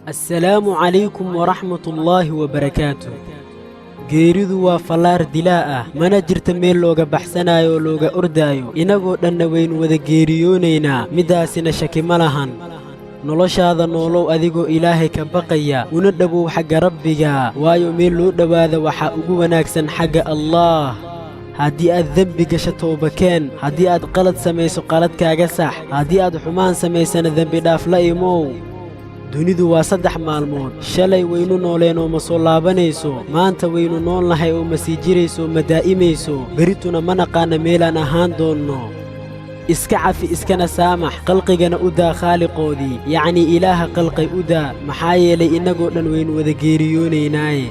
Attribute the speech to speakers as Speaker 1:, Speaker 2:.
Speaker 1: السلام عليكم ورحمة الله وبركاته. geeridu waa fallaar dilaa ah mana jirta meel looga baxsanayo looga ordaayo inagoo dhanna waynu wada geeriyoonaynaa midaasina shaki ma lahan noloshaada noolow adigoo ilaahay ka baqaya una dhawow xagga rabbiga waayo meel loo dhowaada waxaa ugu wanaagsan xagga allaah haddii aad dembi gasho toobakeen haddii aad qalad samayso qaladkaaga sax haddii aad xumaan samaysana dembi dhaaf la imow dunidu waa 3 maalmood shalay waynu nooleen oo ma soo laabanayso maanta waynu noolnahay oo ma sii jirayso ma daa'imayso berituna ma naqaana meelaan ahaan doonno iska cafi iskana saamax qalqigana u daa khaaliqoodii yacni ilaaha qalqay u daa maxaa yeelay innagoo dhan waynu wada geeriyoonaynaaye